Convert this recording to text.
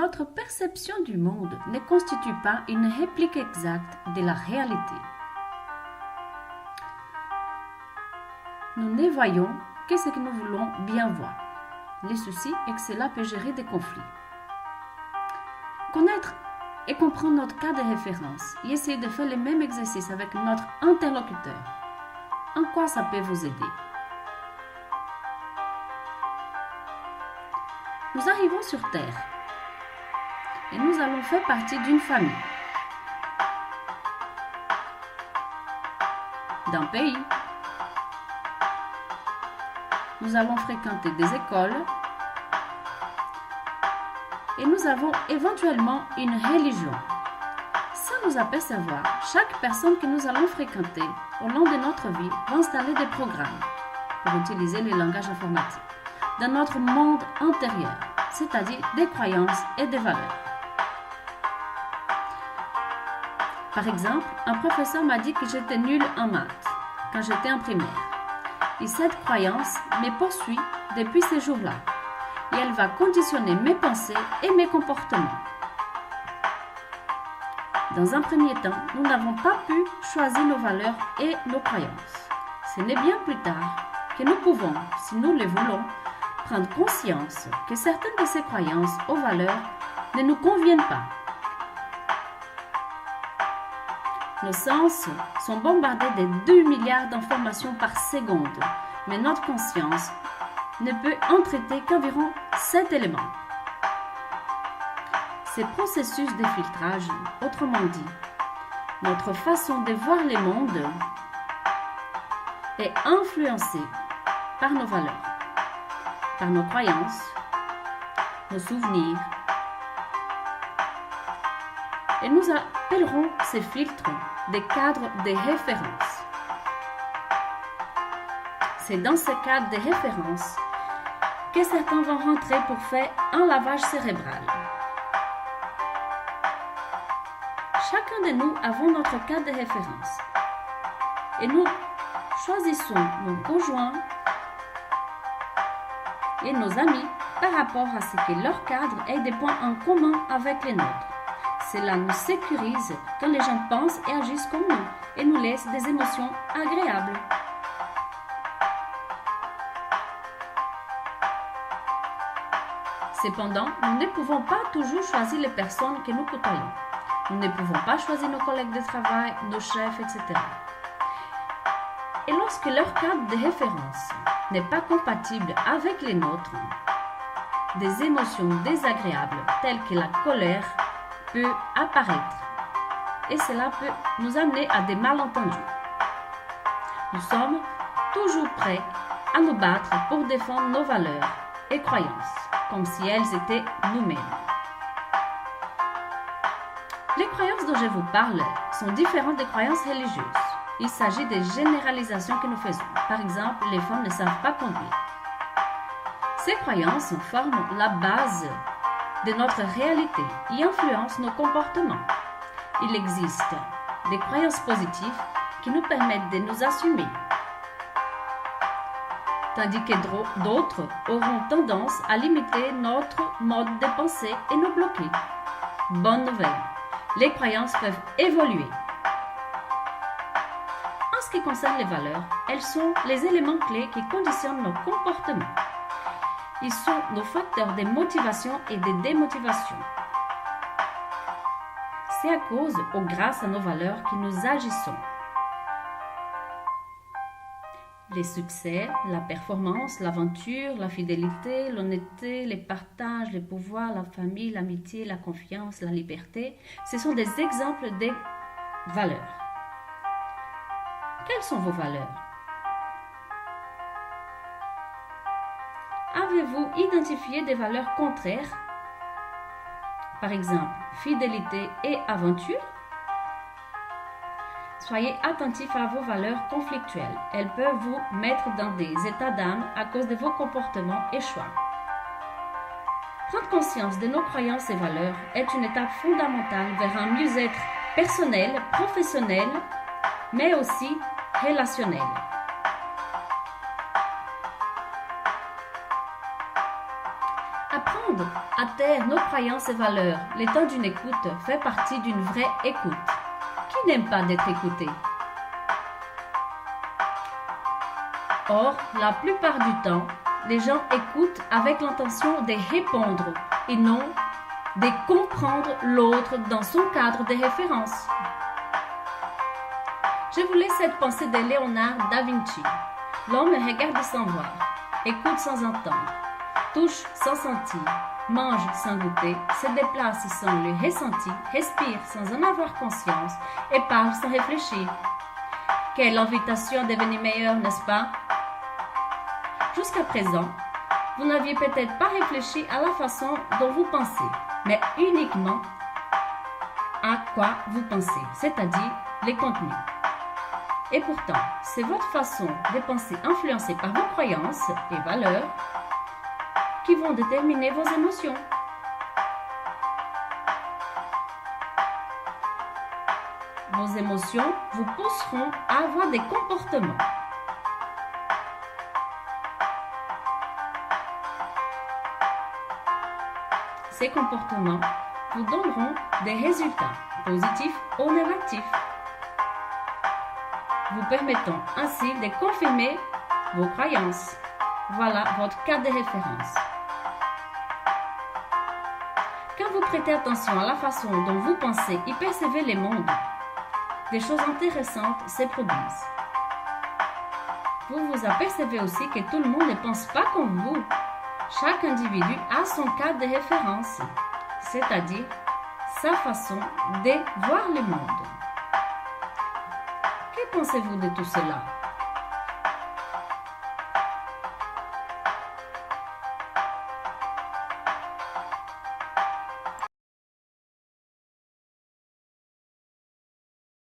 notre perception du monde ne constitue pas une réplique exacte de la réalité. Nous ne voyons que ce que nous voulons bien voir. Le souci est que cela peut gérer des conflits. Connaître et comprendre notre cas de référence et essayer de faire le même exercice avec notre interlocuteur. En quoi ça peut vous aider? Nous arrivons sur Terre et nous allons faire partie d'une famille, d'un pays. Nous allons fréquenter des écoles et nous avons éventuellement une religion. Sans nous apercevoir, chaque personne que nous allons fréquenter au long de notre vie va installer des programmes, pour utiliser les langages informatiques, dans notre monde intérieur, c'est-à-dire des croyances et des valeurs. Par exemple, un professeur m'a dit que j'étais nulle en maths quand j'étais en primaire. Et cette croyance me poursuit depuis ces jours-là. Et elle va conditionner mes pensées et mes comportements. Dans un premier temps, nous n'avons pas pu choisir nos valeurs et nos croyances. Ce n'est bien plus tard que nous pouvons, si nous le voulons, prendre conscience que certaines de ces croyances ou valeurs ne nous conviennent pas. Nos sens sont bombardés de 2 milliards d'informations par seconde, mais notre conscience ne peut en traiter qu'environ 7 éléments. Ces processus de filtrage, autrement dit, notre façon de voir le monde, est influencée par nos valeurs, par nos croyances, nos souvenirs. Et nous appellerons ces filtres des cadres de référence. C'est dans ces cadres de référence que certains vont rentrer pour faire un lavage cérébral. Chacun de nous avons notre cadre de référence. Et nous choisissons nos conjoints et nos amis par rapport à ce que leur cadre ait des points en commun avec les nôtres. Cela nous sécurise quand les gens pensent et agissent comme nous et nous laisse des émotions agréables. Cependant, nous ne pouvons pas toujours choisir les personnes que nous côtoyons. Nous ne pouvons pas choisir nos collègues de travail, nos chefs, etc. Et lorsque leur cadre de référence n'est pas compatible avec les nôtres, des émotions désagréables telles que la colère peut apparaître et cela peut nous amener à des malentendus. Nous sommes toujours prêts à nous battre pour défendre nos valeurs et croyances, comme si elles étaient nous-mêmes. Les croyances dont je vous parle sont différentes des croyances religieuses. Il s'agit des généralisations que nous faisons. Par exemple, les femmes ne savent pas conduire. Ces croyances forment la base de notre réalité et influencent nos comportements. Il existe des croyances positives qui nous permettent de nous assumer, tandis que d'autres auront tendance à limiter notre mode de pensée et nous bloquer. Bonne nouvelle, les croyances peuvent évoluer. En ce qui concerne les valeurs, elles sont les éléments clés qui conditionnent nos comportements. Ils sont nos facteurs de motivation et de démotivation. C'est à cause ou grâce à nos valeurs que nous agissons. Les succès, la performance, l'aventure, la fidélité, l'honnêteté, les partages, le pouvoir, la famille, l'amitié, la confiance, la liberté, ce sont des exemples de valeurs. Quelles sont vos valeurs? Avez-vous identifié des valeurs contraires? Par exemple, fidélité et aventure? Soyez attentifs à vos valeurs conflictuelles. Elles peuvent vous mettre dans des états d'âme à cause de vos comportements et choix. Prendre conscience de nos croyances et valeurs est une étape fondamentale vers un mieux-être personnel, professionnel, mais aussi relationnel. Apprendre monde à terre nos croyances et valeurs. Le temps d'une écoute fait partie d'une vraie écoute. Qui n'aime pas d'être écouté? Or, la plupart du temps, les gens écoutent avec l'intention de répondre et non de comprendre l'autre dans son cadre de référence. Je vous laisse cette pensée de Léonard da Vinci. L'homme regarde sans voir, écoute sans entendre, touche sans sentir, mange sans goûter, se déplace sans le ressenti, respire sans en avoir conscience et parle sans réfléchir. Quelle invitation à devenir meilleur, n'est-ce pas? Jusqu'à présent, vous n'aviez peut-être pas réfléchi à la façon dont vous pensez, mais uniquement à quoi vous pensez, c'est-à-dire les contenus. Et pourtant, c'est votre façon de penser influencée par vos croyances et valeurs qui vont déterminer vos émotions. Vos émotions vous pousseront à avoir des comportements. Ces comportements vous donneront des résultats positifs ou négatifs, vous permettant ainsi de confirmer vos croyances. Voilà votre cadre de référence. Quand vous prêtez attention à la façon dont vous pensez et percevez le monde, des choses intéressantes se produisent. Vous vous apercevez aussi que tout le monde ne pense pas comme vous. Chaque individu a son cadre de référence, c'est-à-dire sa façon de voir le monde. Que pensez-vous de tout cela?